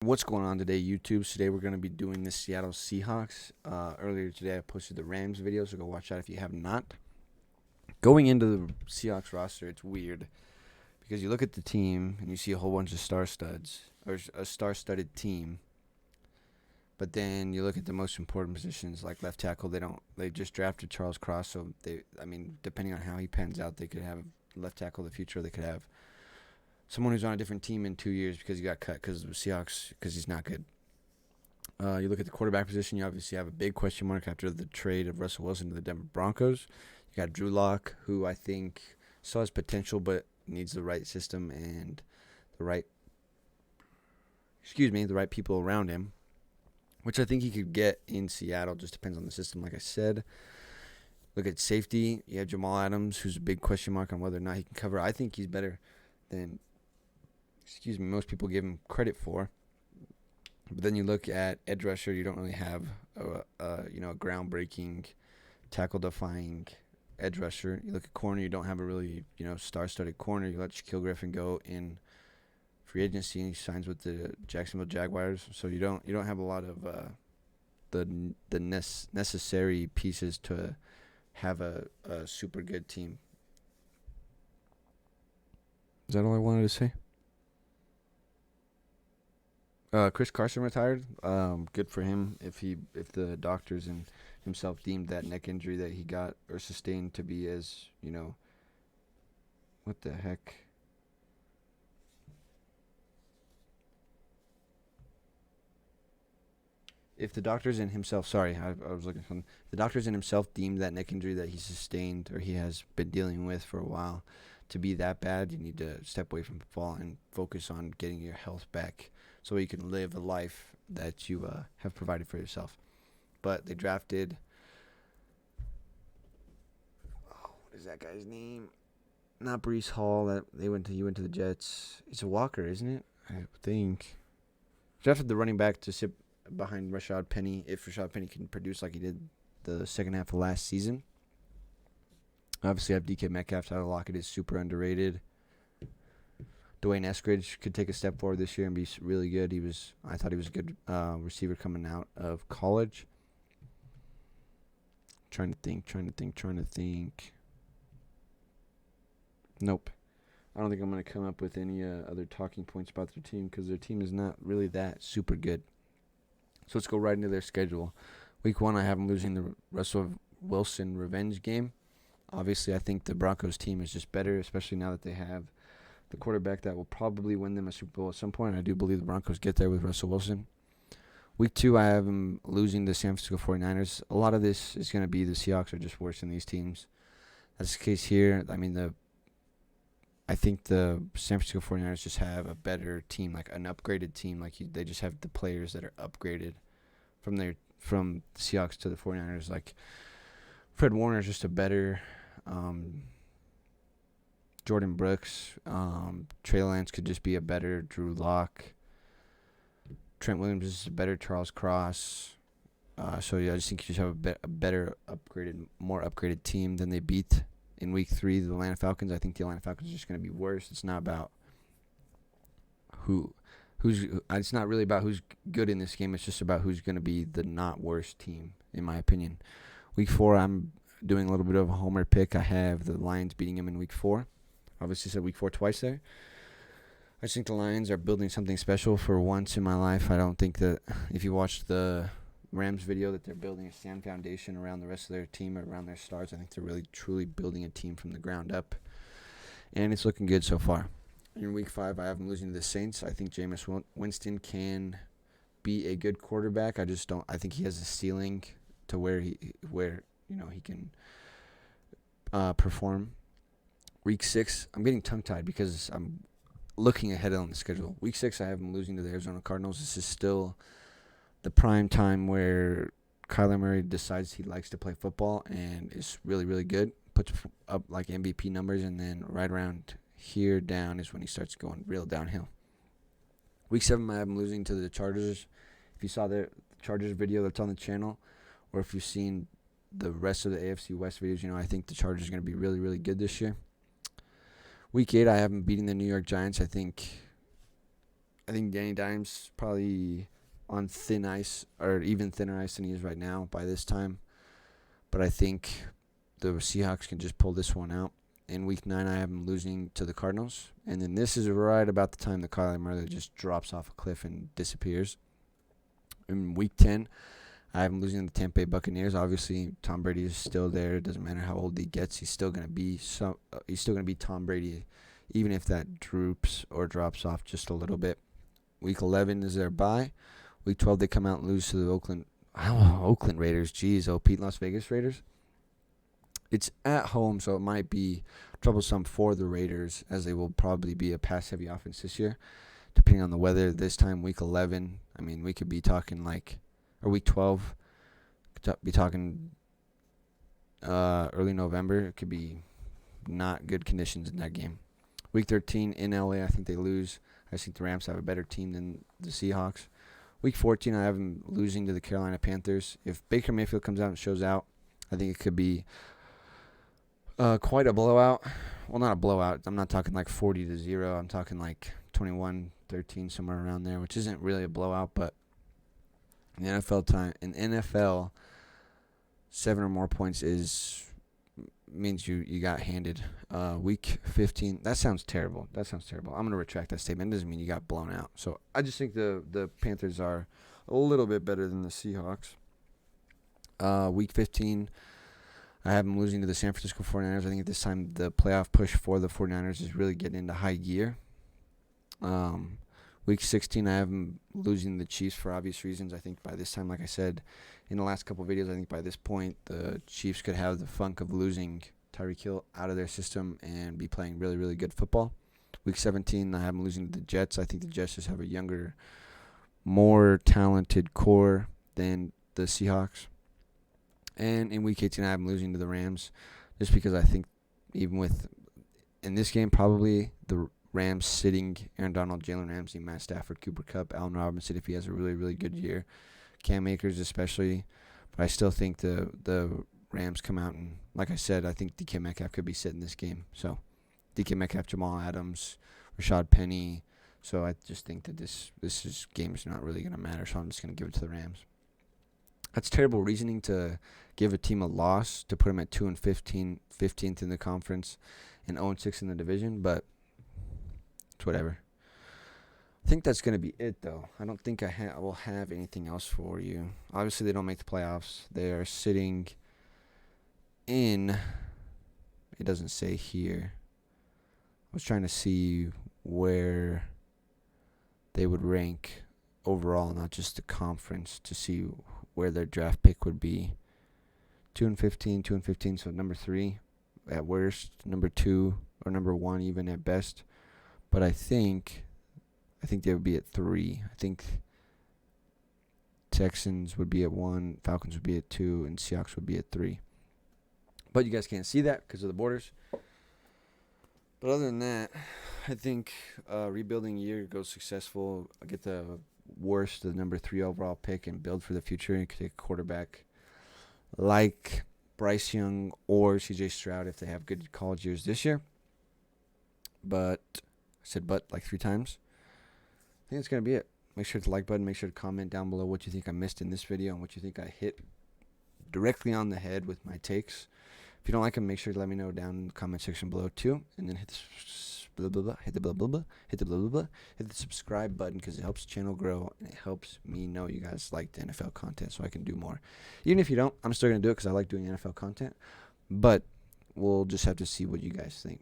What's going on today, YouTube? Today we're going to be doing the Seattle Seahawks. Earlier today I posted the Rams video, so go watch that if you have not. Going into the Seahawks roster, it's weird because you look at the team and you see a whole bunch of star studs, or a star-studded team. But then you look at the most important positions like left tackle. They just drafted Charles Cross, so depending on how he pans out, they could have left tackle of the future. They could have someone who's on a different team in 2 years because he got cut because of the Seahawks because he's not good. You look at the quarterback position, you obviously have a big question mark after the trade of Russell Wilson to the Denver Broncos. You got Drew Lock, who I think still has potential but needs the right system and the right people around him, which I think he could get in Seattle. Just depends on the system, like I said. Look at safety. You have Jamal Adams, who's a big question mark on whether or not he can cover. I think he's better than most people give him credit for. But then you look at edge rusher, you don't really have a groundbreaking, tackle-defying edge rusher. You look at corner, you don't have a really star-studded corner. You let Shaquille Griffin go in free agency, and he signs with the Jacksonville Jaguars. So you don't have a lot of the necessary pieces to have a super good team. Is that all I wanted to say? Chris Carson retired. Good for him. If the doctors and himself deemed that neck injury that he got or sustained to be as what the heck? If the doctors and himself, I was looking for the doctors and himself deemed that neck injury that he sustained or he has been dealing with for a while to be that bad, you need to step away from football and focus on getting your health back so you can live a life that you have provided for yourself. But they drafted, what is that guy's name? Not Breece Hall. He went to the Jets. It's a Walker, isn't it? I think. Drafted the running back to sit behind Rashad Penny if Rashad Penny can produce like he did the second half of last season. Obviously, I have DK Metcalf. Tyler Lockett is super underrated. Dwayne Eskridge could take a step forward this year and be really good. I thought he was a good receiver coming out of college. Trying to think. Nope. I don't think I'm going to come up with any other talking points about their team because their team is not really that super good. So let's go right into their schedule. Week 1, I have them losing the Russell Wilson revenge game. Obviously, I think the Broncos team is just better, especially now that they have the quarterback that will probably win them a Super Bowl at some point. I do believe the Broncos get there with Russell Wilson. Week 2, I have them losing the San Francisco 49ers. A lot of this is going to be the Seahawks are just worse than these teams. That's the case here. I think the San Francisco 49ers just have a better team, like an upgraded team. They just have the players that are upgraded from the Seahawks to the 49ers. Like Fred Warner is just a better Jordan Brooks. Trey Lance could just be a better Drew Lock. Trent Williams is a better Charles Cross. I just think you just have a better upgraded, more upgraded team than they beat in Week 3, the Atlanta Falcons. I think the Atlanta Falcons are just going to be worse. It's not about it's not really about who's good in this game. It's just about who's going to be the not worst team, in my opinion. Week 4, I'm doing a little bit of a homer pick. I have the Lions beating them in Week 4. Obviously said Week 4 twice there. I just think the Lions are building something special for once in my life. I don't think that if you watch the Rams video that they're building a sound foundation around the rest of their team or around their stars. I think they're really, truly building a team from the ground up. And it's looking good so far. In Week 5, I have them losing to the Saints. I think Jameis Winston can be a good quarterback. I think he has a ceiling to where he can perform. Week 6, I'm getting tongue-tied because I'm looking ahead on the schedule. Week 6, I have them losing to the Arizona Cardinals. This is still the prime time where Kyler Murray decides he likes to play football and is really, really good. Puts up like MVP numbers, and then right around here down is when he starts going real downhill. Week 7, I have him losing to the Chargers. If you saw the Chargers video that's on the channel, or if you've seen the rest of the AFC West videos, I think the Chargers are going to be really, really good this year. Week 8, I have them beating the New York Giants. I think I think Danny Dimes probably on thin ice, or even thinner ice than he is right now by this time. But I think the Seahawks can just pull this one out. In Week 9, I have them losing to the Cardinals. And then this is right about the time that Kyler Murray just drops off a cliff and disappears. In Week 10, I have them losing to the Tampa Bay Buccaneers. Obviously, Tom Brady is still there. It doesn't matter how old he gets. He's still going to be Tom Brady, even if that droops or drops off just a little bit. Week 11 is their bye. Week 12, they come out and lose to the Oakland Raiders. Jeez, Pete, Las Vegas Raiders. It's at home, so it might be troublesome for the Raiders, as they will probably be a pass-heavy offense this year, depending on the weather. This time, Week 11, I mean, we could be talking or Week 12, be talking early November. It could be not good conditions in that game. Week 13 in LA, I think they lose. I think the Rams have a better team than the Seahawks. Week 14, I have them losing to the Carolina Panthers. If Baker Mayfield comes out and shows out, I think it could be quite a blowout. Well, not a blowout. I'm not talking like 40-0. I'm talking like 21-13, somewhere around there, which isn't really a blowout. But in NFL, 7 or more points means you got handed. Week 15. That sounds terrible. I'm going to retract that statement. It doesn't mean you got blown out. So I just think the Panthers are a little bit better than the Seahawks. Week 15. I have them losing to the San Francisco 49ers. I think at this time the playoff push for the 49ers is really getting into high gear. Week 16, I have them losing the Chiefs for obvious reasons. I think by this time, like I said in the last couple of videos, I think by this point the Chiefs could have the funk of losing Tyreek Hill out of their system and be playing really, really good football. Week 17, I have them losing to the Jets. I think the Jets just have a younger, more talented core than the Seahawks. And in Week 18, I have them losing to the Rams, just because I think even in this game, probably the Rams sitting Aaron Donald, Jalen Ramsey, Matt Stafford, Cooper Kupp, Allen Robinson, if he has a really, really good year. Cam Akers especially. But I still think the Rams come out and, like I said, I think DK Metcalf could be sitting this game. So DK Metcalf, Jamal Adams, Rashad Penny. So I just think that this game is not really going to matter, so I'm just going to give it to the Rams. That's terrible reasoning to give a team a loss to put them at 2-15th in the conference, and 0-6 in the division, but it's whatever. I think that's going to be it, though. I don't think I will have anything else for you. Obviously, they don't make the playoffs. They are sitting in, it doesn't say here. I was trying to see where they would rank overall, not just the conference, to see where their draft pick would be. 2-15, so number 3 at worst, number 2 or number 1 even at best. But I think they would be at 3. I think Texans would be at 1, Falcons would be at 2, and Seahawks would be at 3. But you guys can't see that because of the borders. But other than that, I think rebuilding year goes successful. I get the worst, the number 3 overall pick, and build for the future. You could take a quarterback like Bryce Young or CJ Stroud if they have good college years this year. But I said but like 3 times. I think that's going to be it. Make sure to like button. Make sure to comment down below what you think I missed in this video and what you think I hit directly on the head with my takes. If you don't like them, make sure to let me know down in the comment section below too. And then hit the subscribe button, because it helps the channel grow and it helps me know you guys like the NFL content, so I can do more. Even if you don't, I'm still going to do it because I like doing NFL content. But we'll just have to see what you guys think.